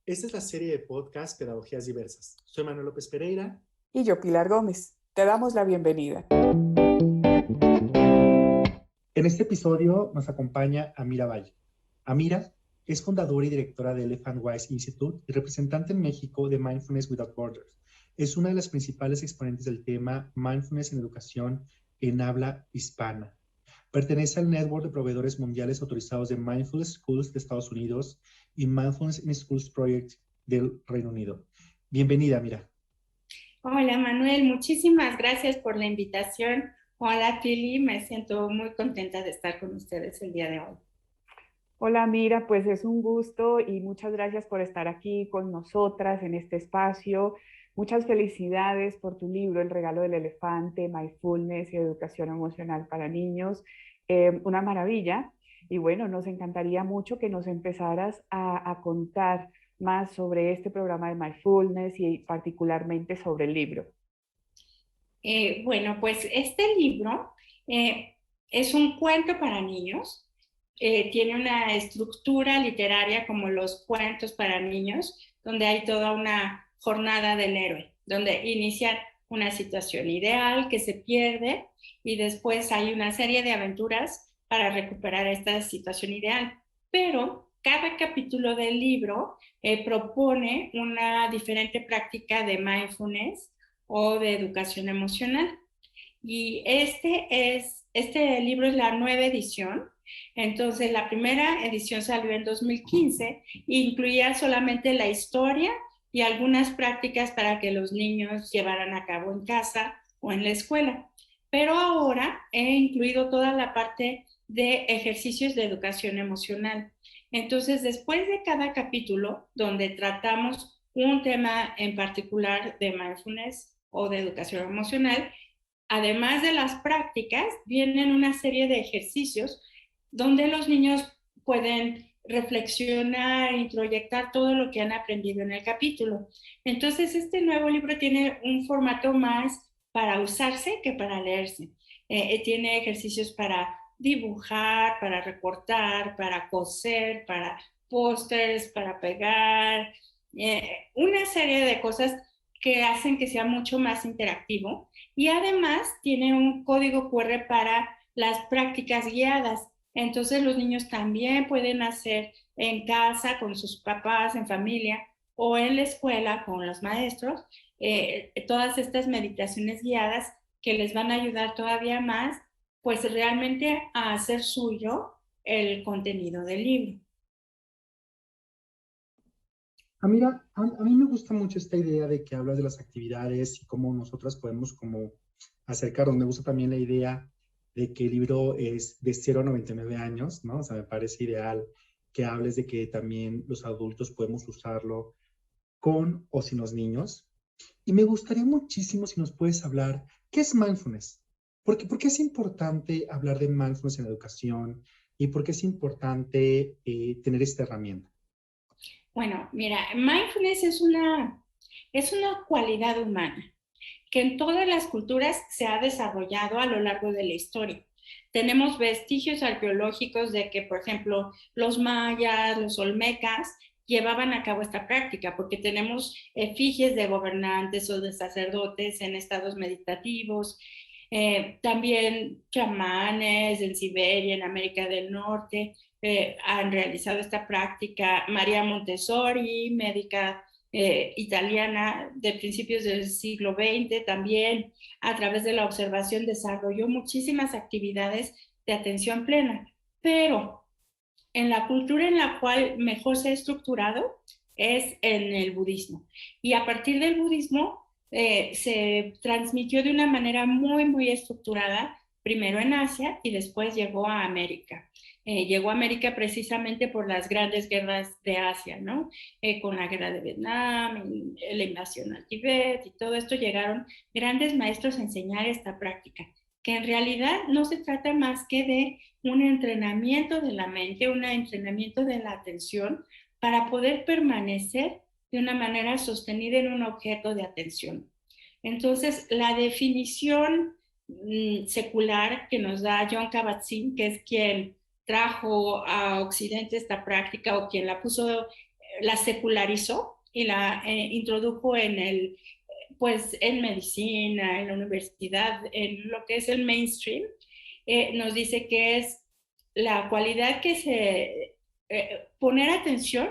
Esta es la serie de podcast Pedagogías Diversas. Soy Manuel López Pereira. Y yo, Pilar Gómez. Te damos la bienvenida. En este episodio nos acompaña Amira Valle. Amira es fundadora y directora de Elephant Wise Institute y representante en México de Mindfulness Without Borders. Es una de las principales exponentes del tema Mindfulness en Educación en habla hispana. Pertenece al Network de Proveedores Mundiales Autorizados de Mindfulness Schools de Estados Unidos y Mindfulness in Schools Project del Reino Unido. Bienvenida, Amira. Hola Manuel, muchísimas gracias por la invitación. Hola Pili, me siento muy contenta de estar con ustedes el día de hoy. Hola Mira, pues es un gusto y muchas gracias por estar aquí con nosotras en este espacio. Muchas felicidades por tu libro, El regalo del elefante, Mindfulness y educación emocional para niños. Una maravilla. Y bueno, nos encantaría mucho que nos empezaras a contar más sobre este programa de Mindfulness y particularmente sobre el libro. Bueno, pues este libro es un cuento para niños. Tiene una estructura literaria como los cuentos para niños, donde hay toda una jornada del héroe, donde inicia una situación ideal que se pierde y después hay una serie de aventuras para recuperar esta situación ideal. Pero cada capítulo del libro propone una diferente práctica de mindfulness o de educación emocional. Y este libro es la nueva edición. Entonces, la primera edición salió en 2015 e incluía solamente la historia y algunas prácticas para que los niños llevaran a cabo en casa o en la escuela. Pero ahora he incluido toda la parte de ejercicios de educación emocional. Entonces, después de cada capítulo, donde tratamos un tema en particular de mindfulness o de educación emocional, además de las prácticas, vienen una serie de ejercicios donde los niños pueden reflexionar, introyectar todo lo que han aprendido en el capítulo. Entonces, este nuevo libro tiene un formato más para usarse que para leerse. Tiene ejercicios para dibujar, para recortar, para coser, para pósters, para pegar, una serie de cosas que hacen que sea mucho más interactivo. Y además tiene un código QR para las prácticas guiadas. Entonces los niños también pueden hacer en casa con sus papás, en familia o en la escuela con los maestros, todas estas meditaciones guiadas que les van a ayudar todavía más, pues realmente a hacer suyo el contenido del libro. Mira, a mí me gusta mucho esta idea de que hablas de las actividades y cómo nosotras podemos como acercarnos. Me gusta también la idea de que el libro es de 0 a 99 años, ¿no? O sea, me parece ideal que hables de que también los adultos podemos usarlo con o sin los niños. Y me gustaría muchísimo si nos puedes hablar, ¿qué es mindfulness? ¿Por qué es importante hablar de mindfulness en la educación? ¿Y por qué es importante tener esta herramienta? Bueno, mira, mindfulness es una cualidad humana que en todas las culturas se ha desarrollado a lo largo de la historia. Tenemos vestigios arqueológicos de que, por ejemplo, los mayas, los olmecas llevaban a cabo esta práctica, porque tenemos efigies de gobernantes o de sacerdotes en estados meditativos, también chamanes en Siberia, en América del Norte, han realizado esta práctica. María Montessori, médica italiana de principios del siglo XX, también a través de la observación desarrolló muchísimas actividades de atención plena, pero en la cultura en la cual mejor se ha estructurado es en el budismo. Y a partir del budismo se transmitió de una manera muy estructurada, primero en Asia y después llegó a América. Llegó a América precisamente por las grandes guerras de Asia, ¿no? Con la guerra de Vietnam, la invasión al Tíbet y todo esto, llegaron grandes maestros a enseñar esta práctica, que en realidad no se trata más que de un entrenamiento de la mente, un entrenamiento de la atención para poder permanecer de una manera sostenida en un objeto de atención. Entonces, la definición secular que nos da Jon Kabat-Zinn, que es quien trajo a Occidente esta práctica o quien la puso la secularizó y la introdujo pues en medicina, en la universidad, en lo que es el mainstream, nos dice que es la cualidad que poner atención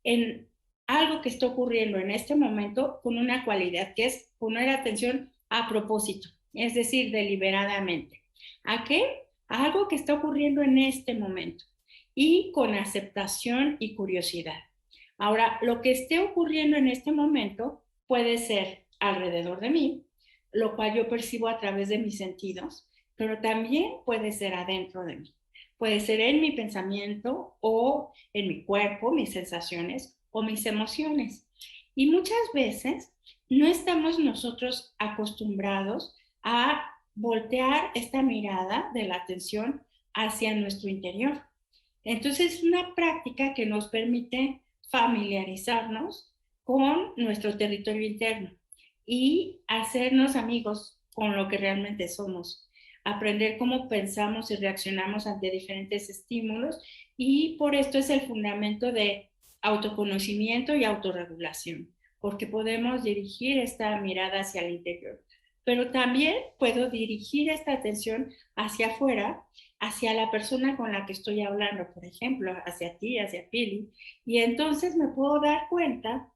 en algo que está ocurriendo en este momento con una cualidad que es poner atención a propósito, es decir, deliberadamente. ¿A qué? A algo que está ocurriendo en este momento y con aceptación y curiosidad. Ahora, lo que esté ocurriendo en este momento puede ser alrededor de mí, lo cual yo percibo a través de mis sentidos, pero también puede ser adentro de mí. Puede ser en mi pensamiento o en mi cuerpo, mis sensaciones o mis emociones. Y muchas veces no estamos nosotros acostumbrados a voltear esta mirada de la atención hacia nuestro interior. Entonces es una práctica que nos permite familiarizarnos con nuestro territorio interno y hacernos amigos con lo que realmente somos, aprender cómo pensamos y reaccionamos ante diferentes estímulos, y por esto es el fundamento de autoconocimiento y autorregulación, porque podemos dirigir esta mirada hacia el interior, pero también puedo dirigir esta atención hacia afuera, hacia la persona con la que estoy hablando, por ejemplo, hacia ti, hacia Pili, y entonces me puedo dar cuenta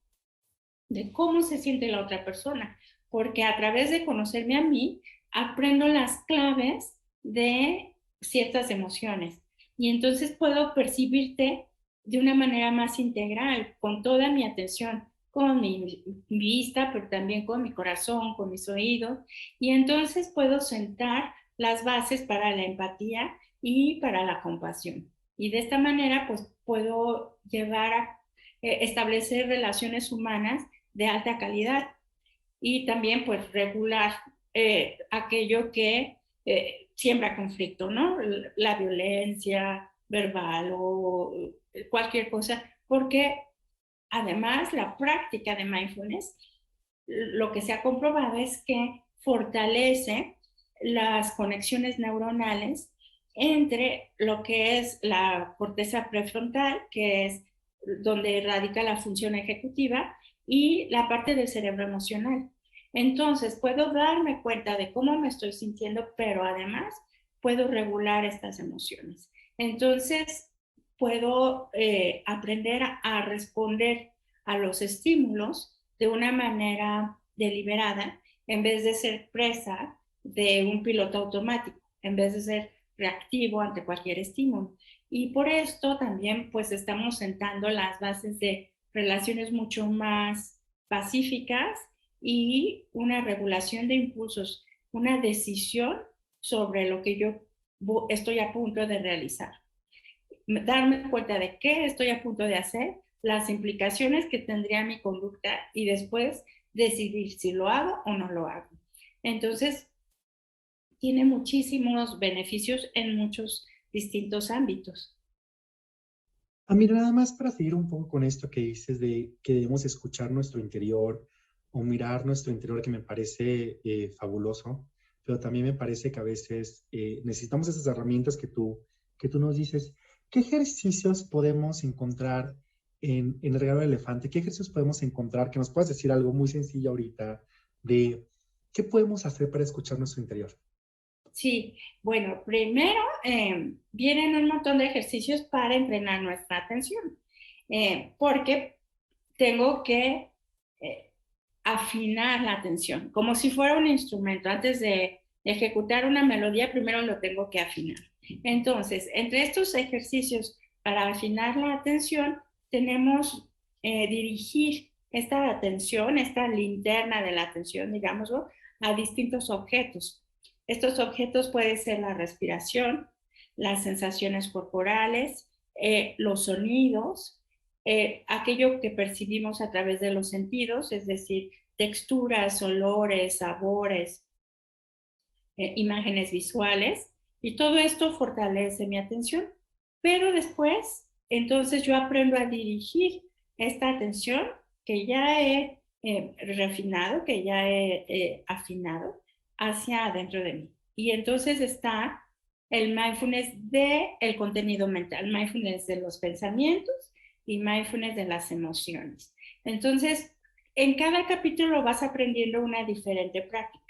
de cómo se siente la otra persona, porque a través de conocerme a mí, aprendo las claves de ciertas emociones, y entonces puedo percibirte de una manera más integral, con toda mi atención, con mi vista, pero también con mi corazón, con mis oídos, y entonces puedo sentar las bases para la empatía y para la compasión. Y de esta manera, pues puedo llevar a establecer relaciones humanas de alta calidad y también pues regular aquello que siembra conflicto, ¿no? La violencia verbal o cualquier cosa, porque además la práctica de mindfulness, lo que se ha comprobado es que fortalece las conexiones neuronales entre lo que es la corteza prefrontal, que es donde radica la función ejecutiva, y la parte del cerebro emocional. Entonces, puedo darme cuenta de cómo me estoy sintiendo, pero además puedo regular estas emociones. Entonces, puedo aprender a responder a los estímulos de una manera deliberada, en vez de ser presa de un piloto automático, en vez de ser reactivo ante cualquier estímulo. Y por esto también pues estamos sentando las bases de relaciones mucho más pacíficas y una regulación de impulsos, una decisión sobre lo que yo estoy a punto de realizar. Darme cuenta de qué estoy a punto de hacer, las implicaciones que tendría mi conducta y después decidir si lo hago o no lo hago. Entonces, tiene muchísimos beneficios en muchos distintos ámbitos. Mira, nada más para seguir un poco con esto que dices de que debemos escuchar nuestro interior o mirar nuestro interior, que me parece fabuloso, pero también me parece que a veces necesitamos esas herramientas que tú nos dices. ¿Qué ejercicios podemos encontrar en el regalo del elefante? ¿Qué ejercicios podemos encontrar? Que nos puedas decir algo muy sencillo ahorita de qué podemos hacer para escuchar nuestro interior. Sí, bueno, primero vienen un montón de ejercicios para entrenar nuestra atención, porque tengo que afinar la atención, como si fuera un instrumento. Antes de ejecutar una melodía, primero lo tengo que afinar. Entonces, entre estos ejercicios para afinar la atención, tenemos dirigir esta atención, esta linterna de la atención, digámoslo, a distintos objetos. Estos objetos pueden ser la respiración, las sensaciones corporales, los sonidos, aquello que percibimos a través de los sentidos, es decir, texturas, olores, sabores, imágenes visuales, y todo esto fortalece mi atención. Pero después, entonces yo aprendo a dirigir esta atención que ya he refinado, que ya he afinado, hacia adentro de mí. Y entonces está el mindfulness del contenido mental, mindfulness de los pensamientos y mindfulness de las emociones. Entonces, en cada capítulo vas aprendiendo una diferente práctica.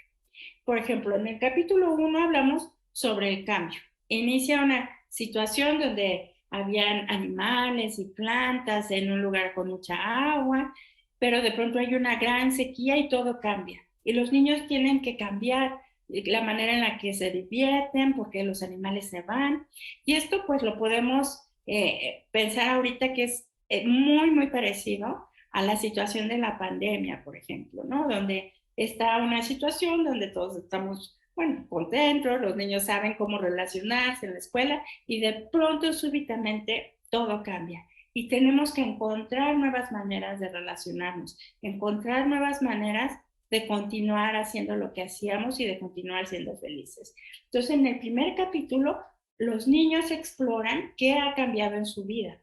Por ejemplo, en el capítulo 1 hablamos sobre el cambio. Inicia una situación donde habían animales y plantas en un lugar con mucha agua, pero de pronto hay una gran sequía y todo cambia. Y los niños tienen que cambiar la manera en la que se divierten porque los animales se van. Y esto pues lo podemos pensar ahorita que es muy, muy parecido a la situación de la pandemia, por ejemplo, ¿no? Donde está una situación donde todos estamos, bueno, contentos, los niños saben cómo relacionarse en la escuela y de pronto súbitamente todo cambia. Y tenemos que encontrar nuevas maneras de relacionarnos, encontrar nuevas maneras de continuar haciendo lo que hacíamos y de continuar siendo felices. Entonces, en el primer capítulo, los niños exploran qué ha cambiado en su vida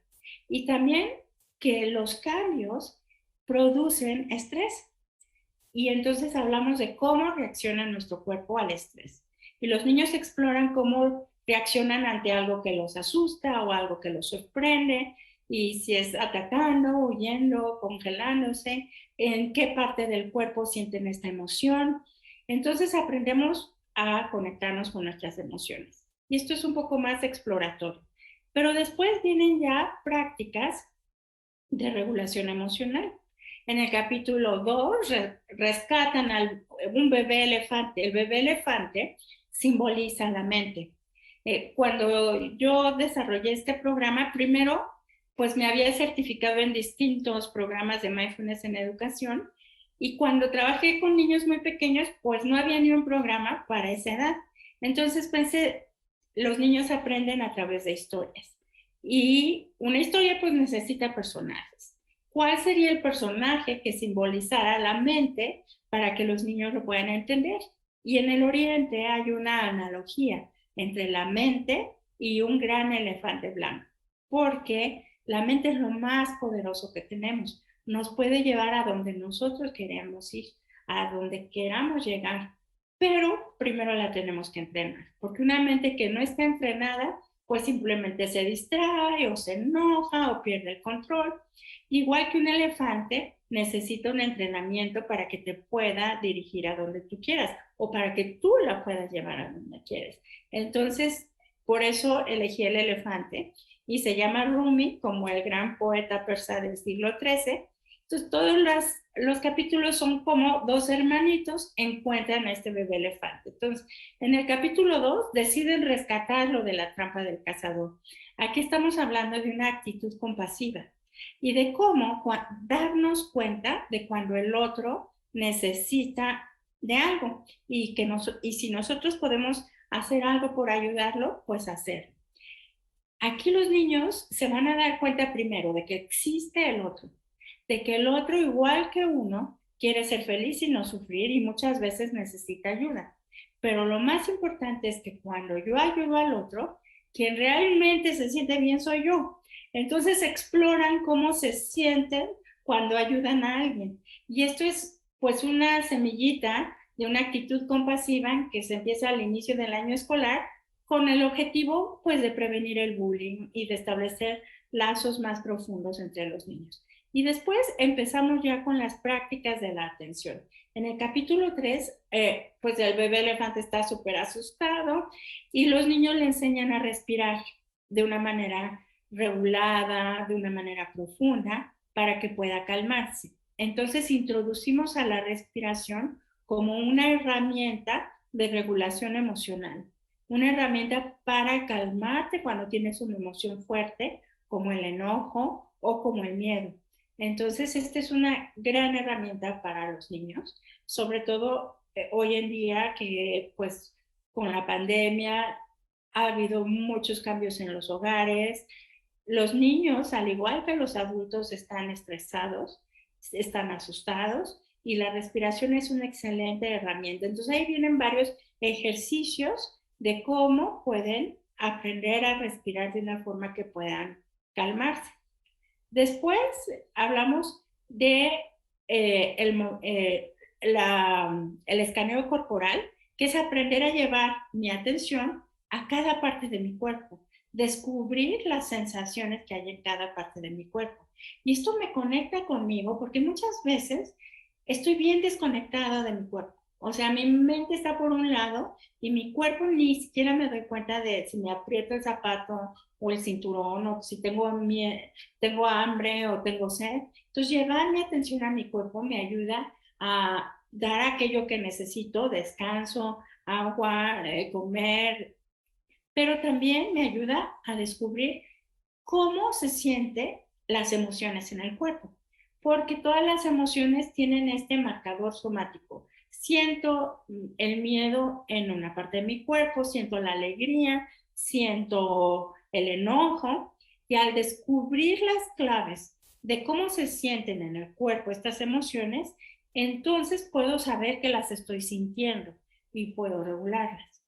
y también que los cambios producen estrés. Y entonces hablamos de cómo reacciona nuestro cuerpo al estrés. Y los niños exploran cómo reaccionan ante algo que los asusta o algo que los sorprende, y si es atacando, huyendo, congelándose, en qué parte del cuerpo sienten esta emoción. Entonces aprendemos a conectarnos con nuestras emociones. Y esto es un poco más exploratorio. Pero después vienen ya prácticas de regulación emocional. En el capítulo 2 rescatan a un bebé elefante. El bebé elefante simboliza la mente. Cuando yo desarrollé este programa, primero, pues me había certificado en distintos programas de mindfulness en educación, y cuando trabajé con niños muy pequeños, pues no había ni un programa para esa edad. Entonces pensé, los niños aprenden a través de historias. Y una historia pues necesita personajes. ¿Cuál sería el personaje que simbolizara la mente para que los niños lo puedan entender? Y en el Oriente hay una analogía entre la mente y un gran elefante blanco, porque la mente es lo más poderoso que tenemos. Nos puede llevar a donde nosotros queremos ir, a donde queramos llegar, pero primero la tenemos que entrenar, porque una mente que no está entrenada pues simplemente se distrae o se enoja o pierde el control. Igual que un elefante necesita un entrenamiento para que te pueda dirigir a donde tú quieras o para que tú la puedas llevar a donde quieres. Entonces, por eso elegí el elefante y se llama Rumi, como el gran poeta persa del siglo XIII. Entonces, todos los capítulos son como dos hermanitos encuentran a este bebé elefante. Entonces, en el capítulo 2 deciden rescatarlo de la trampa del cazador. Aquí estamos hablando de una actitud compasiva y de cómo darnos cuenta de cuando el otro necesita de algo y si nosotros podemos hacer algo por ayudarlo, pues hacerlo. Aquí los niños se van a dar cuenta primero de que existe el otro, de que el otro, igual que uno, quiere ser feliz y no sufrir y muchas veces necesita ayuda. Pero lo más importante es que cuando yo ayudo al otro, quien realmente se siente bien soy yo. Entonces exploran cómo se sienten cuando ayudan a alguien. Y esto es pues una semillita de una actitud compasiva que se empieza al inicio del año escolar con el objetivo pues de prevenir el bullying y de establecer lazos más profundos entre los niños. Y después empezamos ya con las prácticas de la atención. En el capítulo 3, pues el bebé elefante está súper asustado y los niños le enseñan a respirar de una manera regulada, de una manera profunda, para que pueda calmarse. Entonces introducimos a la respiración como una herramienta de regulación emocional, una herramienta para calmarte cuando tienes una emoción fuerte, como el enojo o como el miedo. Entonces, esta es una gran herramienta para los niños, sobre todo hoy en día que pues con la pandemia ha habido muchos cambios en los hogares. Los niños, al igual que los adultos, están estresados, están asustados y la respiración es una excelente herramienta. Entonces, ahí vienen varios ejercicios de cómo pueden aprender a respirar de una forma que puedan calmarse. Después hablamos de el escaneo corporal, que es aprender a llevar mi atención a cada parte de mi cuerpo. descubrir las sensaciones que hay en cada parte de mi cuerpo. Y esto me conecta conmigo porque muchas veces estoy bien desconectada de mi cuerpo. O sea, mi mente está por un lado y mi cuerpo ni siquiera me doy cuenta de si me aprieto el zapato o el cinturón o si tengo hambre o tengo sed. Entonces, llevar mi atención a mi cuerpo me ayuda a dar aquello que necesito, descanso, agua, comer, pero también me ayuda a descubrir cómo se sienten las emociones en el cuerpo, porque todas las emociones tienen este marcador somático. Siento el miedo en una parte de mi cuerpo, siento la alegría, siento el enojo, y al descubrir las claves de cómo se sienten en el cuerpo estas emociones, entonces puedo saber que las estoy sintiendo y puedo regularlas.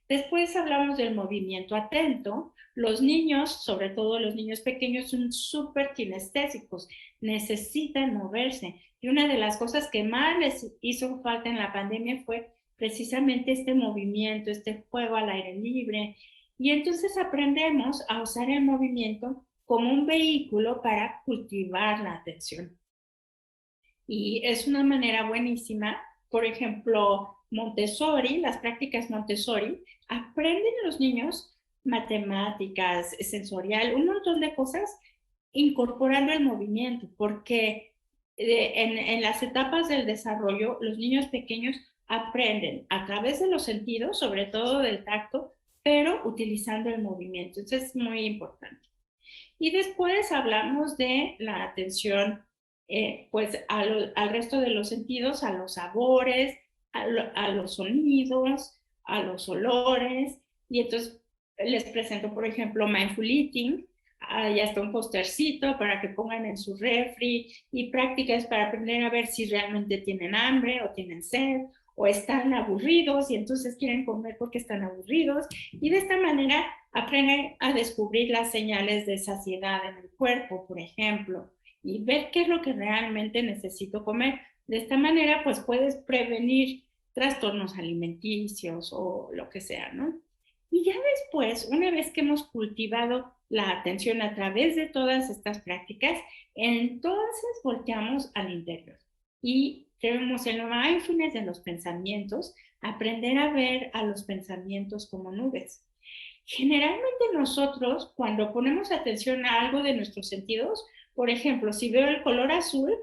Después hablamos del movimiento atento. Los niños, sobre todo los niños pequeños, son súper kinestésicos, necesitan moverse. Y una de las cosas que más les hizo falta en la pandemia fue precisamente este movimiento, este juego al aire libre. Y entonces aprendemos a usar el movimiento como un vehículo para cultivar la atención. Y es una manera buenísima. Por ejemplo, Montessori, las prácticas Montessori, aprenden los niños matemáticas, sensorial, un montón de cosas incorporando el movimiento, porque en las etapas del desarrollo los niños pequeños aprenden a través de los sentidos, sobre todo del tacto, pero utilizando el movimiento. Eso es muy importante. Y después hablamos de la atención pues al resto de los sentidos, a los sabores, a los sonidos, a los olores. Y entonces les presento, por ejemplo, Mindful Eating. Ya está un postercito para que pongan en su refri, y prácticas para aprender a ver si realmente tienen hambre o tienen sed o están aburridos y entonces quieren comer porque están aburridos. Y de esta manera aprenden a descubrir las señales de saciedad en el cuerpo, por ejemplo, y ver qué es lo que realmente necesito comer. De esta manera, pues puedes prevenir trastornos alimenticios o lo que sea, ¿no? Y ya después, una vez que hemos cultivado la atención a través de todas estas prácticas, entonces volteamos al interior y tenemos el mindfulness de los pensamientos, aprender a ver a los pensamientos como nubes. Generalmente nosotros, cuando ponemos atención a algo de nuestros sentidos, por ejemplo, si veo el color azul,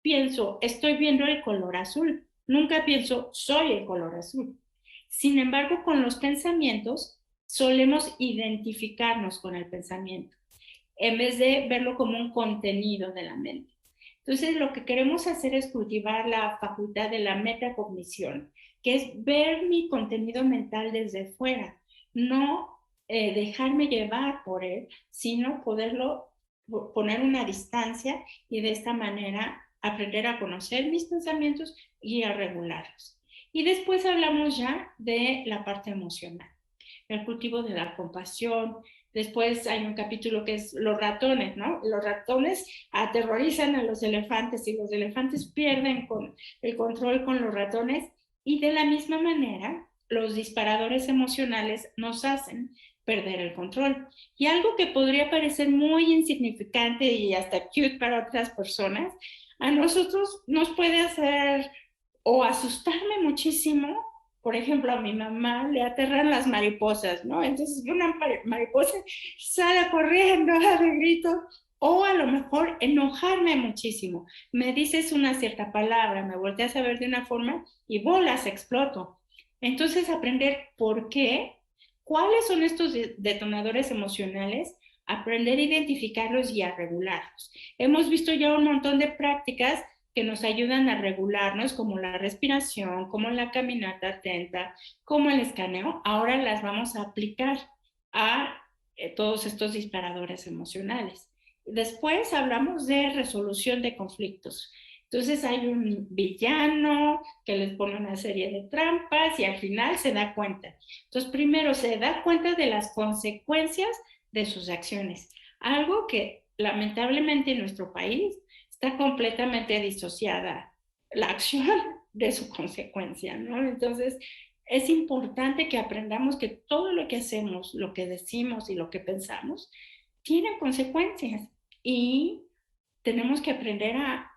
pienso, estoy viendo el color azul. Nunca pienso, soy el color azul. Sin embargo, con los pensamientos, solemos identificarnos con el pensamiento, en vez de verlo como un contenido de la mente. Entonces, lo que queremos hacer es cultivar la facultad de la metacognición, que es ver mi contenido mental desde fuera, no dejarme llevar por él, sino poderlo poner una distancia y de esta manera aprender a conocer mis pensamientos y a regularlos. Y después hablamos ya de la parte emocional, el cultivo de la compasión. Después hay un capítulo que es los ratones, ¿no? Los ratones aterrorizan a los elefantes y los elefantes pierden el control con los ratones, y de la misma manera los disparadores emocionales nos hacen perder el control. Y algo que podría parecer muy insignificante y hasta cute para otras personas, a nosotros nos puede hacer o asustarme muchísimo. Por ejemplo, a mi mamá le aterran las mariposas, ¿no? Entonces una mariposa sale corriendo de grito, o a lo mejor enojarme muchísimo. Me dices una cierta palabra, me volteas a ver de una forma y bolas, exploto. Entonces aprender por qué, cuáles son estos detonadores emocionales, aprender a identificarlos y a regularlos. Hemos visto ya un montón de prácticas que nos ayudan a regularnos, como la respiración, como la caminata atenta, como el escaneo. Ahora las vamos a aplicar a todos estos disparadores emocionales. Después hablamos de resolución de conflictos. Entonces hay un villano que les pone una serie de trampas y al final se da cuenta. Entonces primero se da cuenta de las consecuencias de sus acciones, algo que lamentablemente en nuestro país está completamente disociada la acción de su consecuencia, ¿no? Entonces, es importante que aprendamos que todo lo que hacemos, lo que decimos y lo que pensamos, tiene consecuencias y tenemos que aprender a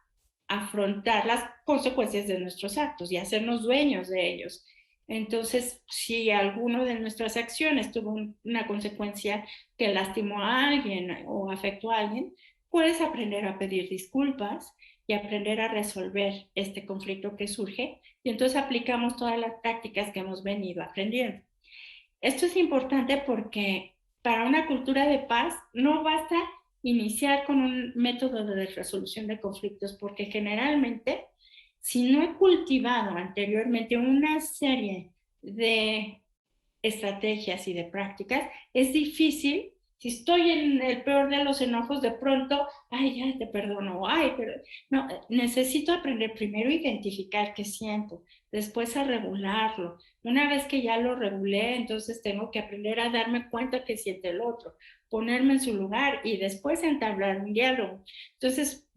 afrontar las consecuencias de nuestros actos y hacernos dueños de ellos. Entonces, si alguno de nuestras acciones tuvo una consecuencia que lastimó a alguien o afectó a alguien, puedes aprender a pedir disculpas y aprender a resolver este conflicto que surge, y entonces aplicamos todas las prácticas que hemos venido aprendiendo. Esto es importante porque para una cultura de paz no basta iniciar con un método de resolución de conflictos, porque generalmente, si no he cultivado anteriormente una serie de estrategias y de prácticas, es difícil. Si estoy en el peor de los enojos, de pronto, ay, ya te perdono, ay, pero no, necesito aprender primero a identificar qué siento, después a regularlo. Una vez que ya lo regulé, entonces tengo que aprender a darme cuenta que siente el otro, ponerme en su lugar y después entablar un diálogo. Entonces,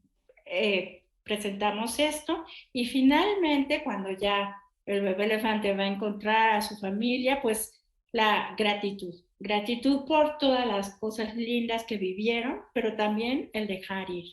presentamos esto y finalmente cuando ya el bebé elefante va a encontrar a su familia, pues la gratitud. Gratitud por todas las cosas lindas que vivieron, pero también el dejar ir.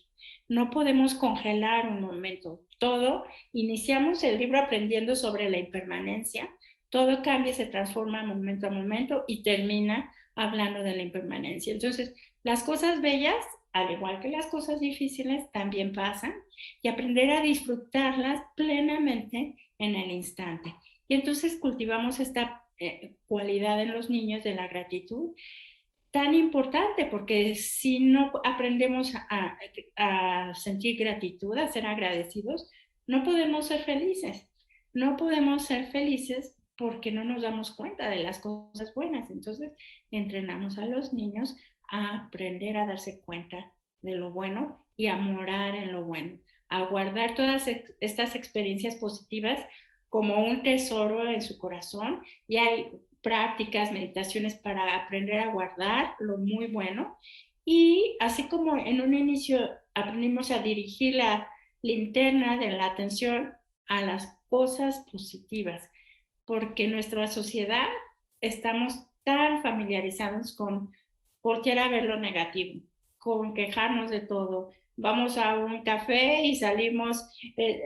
No podemos congelar un momento. Todo, iniciamos el libro aprendiendo sobre la impermanencia. Todo cambia, se transforma momento a momento y termina hablando de la impermanencia. Entonces, las cosas bellas, al igual que las cosas difíciles, también pasan y aprender a disfrutarlas plenamente en el instante. Y entonces cultivamos esta cualidad en los niños de la gratitud, tan importante, porque si no aprendemos a sentir gratitud, a ser agradecidos, no podemos ser felices. No podemos ser felices porque no nos damos cuenta de las cosas buenas. Entonces, entrenamos a los niños a aprender a darse cuenta de lo bueno y a morar en lo bueno, a guardar todas estas experiencias positivas como un tesoro en su corazón. Y hay prácticas, meditaciones para aprender a guardar lo muy bueno. Y así como en un inicio aprendimos a dirigir la linterna de la atención a las cosas positivas, porque en nuestra sociedad estamos tan familiarizados con voltear a ver lo negativo, con quejarnos de todo. Vamos a un café y salimos,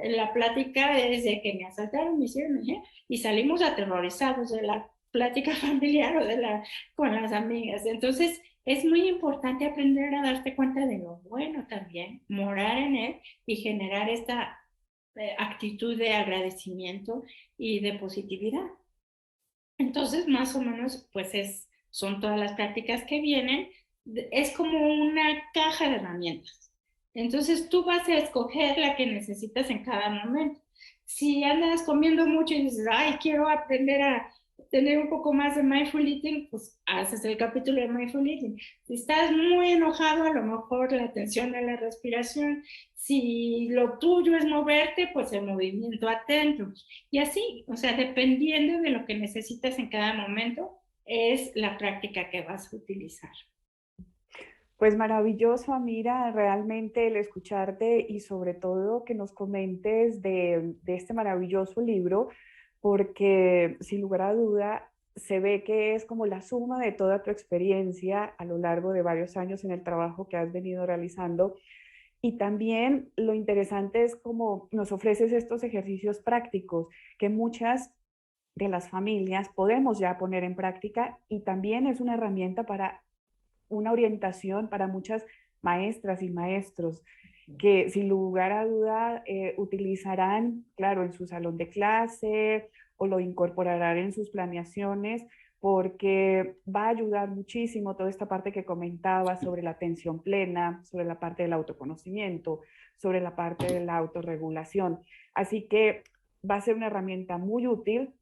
la plática desde que me asaltaron, me hicieron, y salimos aterrorizados de la plática familiar o con las amigas. Entonces, es muy importante aprender a darte cuenta de lo bueno también, morar en él y generar esta actitud de agradecimiento y de positividad. Entonces, más o menos, pues son todas las prácticas que vienen. Es como una caja de herramientas. Entonces, tú vas a escoger la que necesitas en cada momento. Si andas comiendo mucho y dices, ay, quiero aprender a tener un poco más de mindful eating, pues haces el capítulo de mindful eating. Si estás muy enojado, a lo mejor la atención a la respiración. Si lo tuyo es moverte, pues el movimiento atento. Y así, o sea, dependiendo de lo que necesitas en cada momento, es la práctica que vas a utilizar. Pues maravilloso, Amira, realmente el escucharte y sobre todo que nos comentes de este maravilloso libro, porque sin lugar a duda se ve que es como la suma de toda tu experiencia a lo largo de varios años en el trabajo que has venido realizando. Y también lo interesante es cómo nos ofreces estos ejercicios prácticos que muchas de las familias podemos ya poner en práctica y también es una herramienta para una orientación para muchas maestras y maestros que sin lugar a duda utilizarán, claro, en su salón de clase o lo incorporarán en sus planeaciones porque va a ayudar muchísimo toda esta parte que comentaba sobre la atención plena, sobre la parte del autoconocimiento, sobre la parte de la autorregulación. Así que va a ser una herramienta muy útil.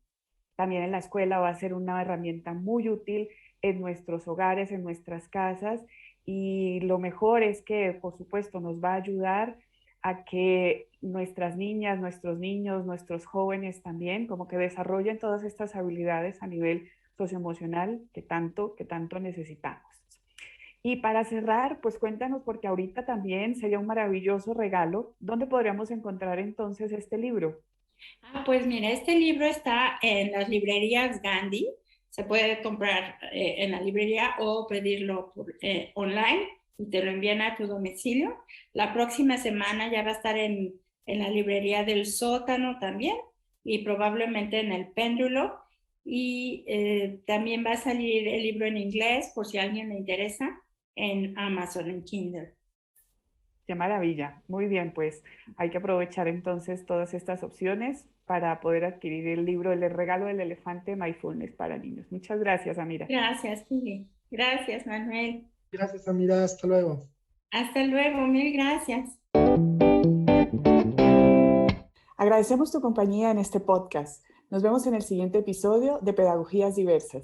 También en la escuela va a ser una herramienta muy útil en nuestros hogares, en nuestras casas. Y lo mejor es que, por supuesto, nos va a ayudar a que nuestras niñas, nuestros niños, nuestros jóvenes también, como que desarrollen todas estas habilidades a nivel socioemocional que tanto necesitamos. Y para cerrar, pues cuéntanos, porque ahorita también sería un maravilloso regalo, ¿dónde podríamos encontrar entonces este libro? Pues mira, este libro está en las librerías Gandhi. Se puede comprar en la librería o pedirlo online y te lo envían a tu domicilio. La próxima semana ya va a estar en la librería del Sótano también y probablemente en el Péndulo. Y también va a salir el libro en inglés, por si a alguien le interesa, en Amazon, en Kindle. Qué maravilla. Muy bien, pues hay que aprovechar entonces todas estas opciones para poder adquirir el libro El regalo del elefante Mindfulness para niños. Muchas gracias, Amira. Gracias, Kili. Gracias, Manuel. Gracias, Amira. Hasta luego. Hasta luego. Mil gracias. Agradecemos tu compañía en este podcast. Nos vemos en el siguiente episodio de Pedagogías Diversas.